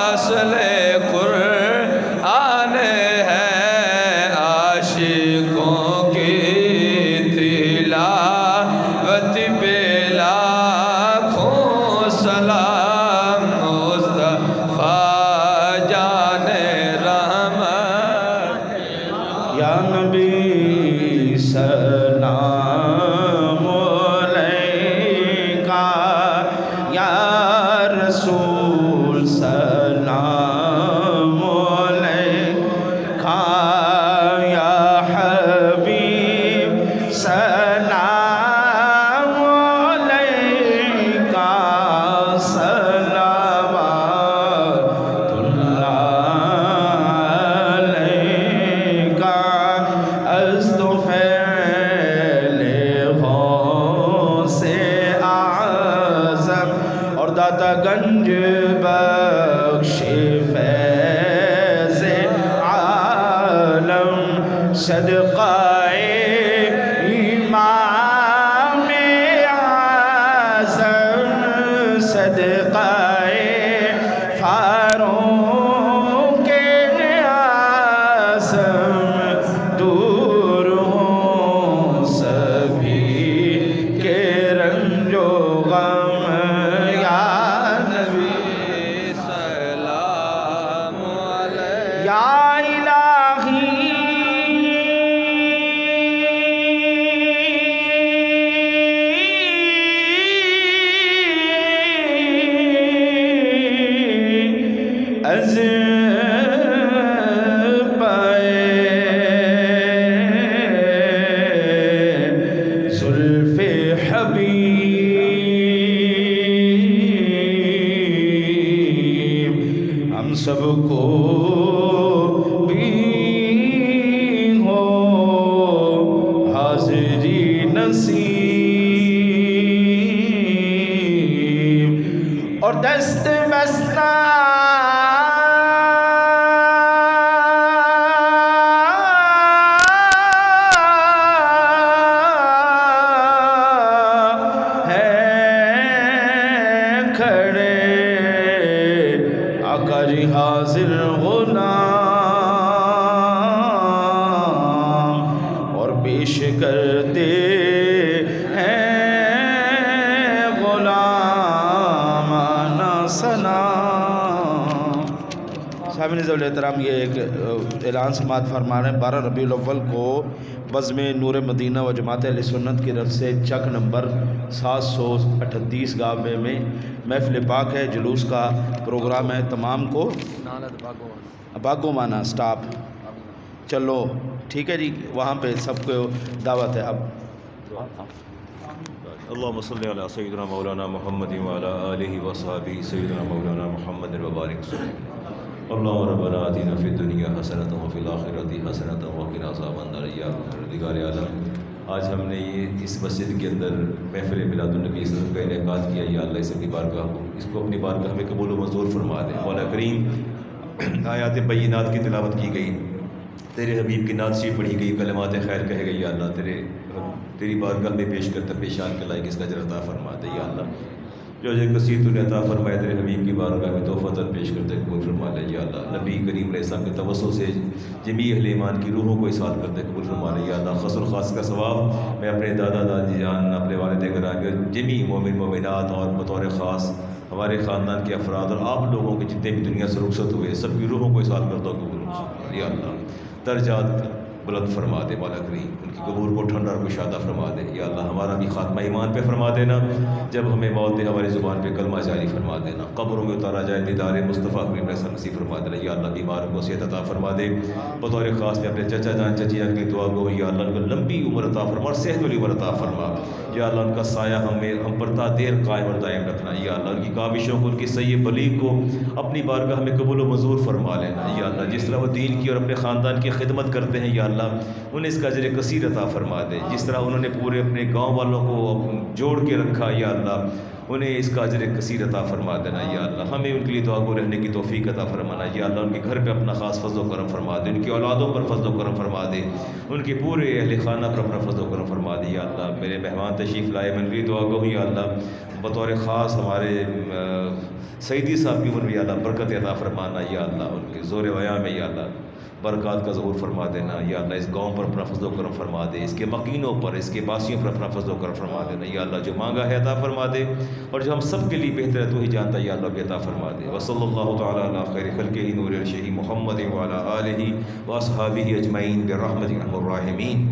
اصل قرآن ہے عاشقوں کی تلاوت پہ لاکھوں سلام مصطفیٰ جان رحمت یا نبی سلام علیکہ یا رسول سلام علیکہ یا حبیب سلام علیکہ صلوات اللہ علیکہ از تو فعل غوث اعظم اور داتا گنج بخش فیض عالم صدقہ امام اعظم صدقہ فاروق اعظم دور ہوں سبھی کے رنج و غم یا نبی سلام علیہ یا الہی از پائے زلف حبیب ہم سب کو بھی ہو حاضری نصیب اور دست بستہ آقا جی حاضر غلام اور پیش کرتے ہیں غلامانہ سلام۔ صاحب نظر الاحترام یہ ایک اعلان سماعت فرما رہے ہیں 12 ربیع الاول کو بزم نور مدینہ و جماعت اہل سنت کی طرف سے چک نمبر 738 گاوے میں محفل پاک ہے، جلوس کا پروگرام ہے۔ تمام کو باگو مانا سٹاپ چلو ٹھیک ہے جی، وہاں پہ سب کو دعوت ہے۔ اب اللہم صلی علی سیدنا مولانا محمد وعلی آلہ وصحبہ سیدنا مولانا محمد وبارک وسلم۔ اللہم ربنا آتنا فی الدنیا حسنۃ وفی الآخرۃ حسنۃ وقنا عذاب النار۔ یا پروردگار عالم، آج ہم نے یہ اس مسجد کے اندر محفل میلاد النبی صلی اللہ علیہ وسلم کا انعقاد کیا، یا اللہ اس کی بارگاہ اس کو اپنی بارگاہ میں قبول و منظور فرما دے۔ مولا کریم، آیات بینات کی تلاوت کی گئی، تیرے حبیب کی نعت شریف پڑھی گئی، کلمات خیر کہے گئی، یا اللہ تیری بارگاہ میں پیش کرتے پیشان کے لائق اس کا اجر عطا فرما دے۔ یا اللہ جو اجر کثیر تو نے عطا فرمائے تیرے حبیب کی بارگاہ میں تحفۃ پیش کرتے قبول فرما لے۔ یا اللہ نبی کریم علیہ السلام کے توسل سے جمیع اہل ایمان کی روحوں کو اصال کرتے قبول فرما لے۔ یا اللہ خاص الخاص کا ثواب میں اپنے دادا دادی جان، اپنے والد گرامی، جمیع مومن مومنات اور بطور خاص ہمارے خاندان کے افراد اور آپ لوگوں کے جتنے بھی دنیا سے رخصت ہوئے سب کی روحوں کو اصال کرتا ہوں قبول فرما۔ یا اللہ درجات بلند فرما دے مولا کریم، ان کی قبور کو ٹھنڈا اور کشادہ فرما دے۔ یا اللہ ہمارا بھی خاتمہ ایمان پہ فرما دینا، جب ہمیں موت دے ہماری زبان پہ کلمہ جاری فرما دینا، قبروں میں اتارا جائے دیدار مصطفیٰ کریم علیہ السلام نصیب فرما دینا۔ یا اللہ بیماروں کو صحت عطا فرما دے، بطور خاص میں اپنے چچا جان چچی جان کی دعا کو یا اللہ ان کو لمبی عمر عطا فرما اور صحت والی عمر عطا فرما۔ یا اللہ ان کا سایہ ہم پر تا دیر قائم اور دائم رکھنا۔ یا اللہ ان کی کاوشوں کو، ان کی صحیح بلیغ کو اپنی بارگاہ میں قبول و منظور فرما لینا۔ یا اللہ جس طرح وہ دین کی اور اپنے خاندان کی خدمت کرتے ہیں یا اللہ انہیں اس کا اجر کثیر عطا فرما دے، جس طرح انہوں نے پورے اپنے گاؤں والوں کو جوڑ کے رکھا یا اللہ انہیں اس کا اجر کثیر عطا فرما دینا۔ یا اللہ ہمیں ان کے لیے دعا گو رہنے کی توفیق عطا فرمانا۔ یا اللہ ان کے گھر پہ اپنا خاص فضل و کرم فرما دے، ان کی اولادوں پر فضل و کرم فرما دے، ان کے پورے اہل خانہ پر اپنا فضل و کرم فرما دے۔ یا اللہ میرے مہمان تشریف لائے، میں ان کی دعا گو یا اللہ بطور خاص ہمارے سعیدی صاحب کی عمر میں یا اللہ برکت عطا فرمانا یا اللہ، ان کے زور ویاں میں یا اللہ برکات کا ظہور فرما دینا یا اللہ، اس گاؤں پر اپنا فضل و کرم فرما دے، اس کے مکینوں پر، اس کے باسیوں پر اپنا فضل و کرم فرما دینا یا اللہ، جو مانگا ہے عطا فرما دے، اور جو ہم سب کے لیے بہتر ہے تو ہی جانتا ہے یا اللہ بھی عطا فرما دے۔ وصلی اللہ تعالیٰ علی خیر خلقہ نور الشہ محمد وعلی آلہ واصحابہ اجمعین برحمتک ارحم الراحمین۔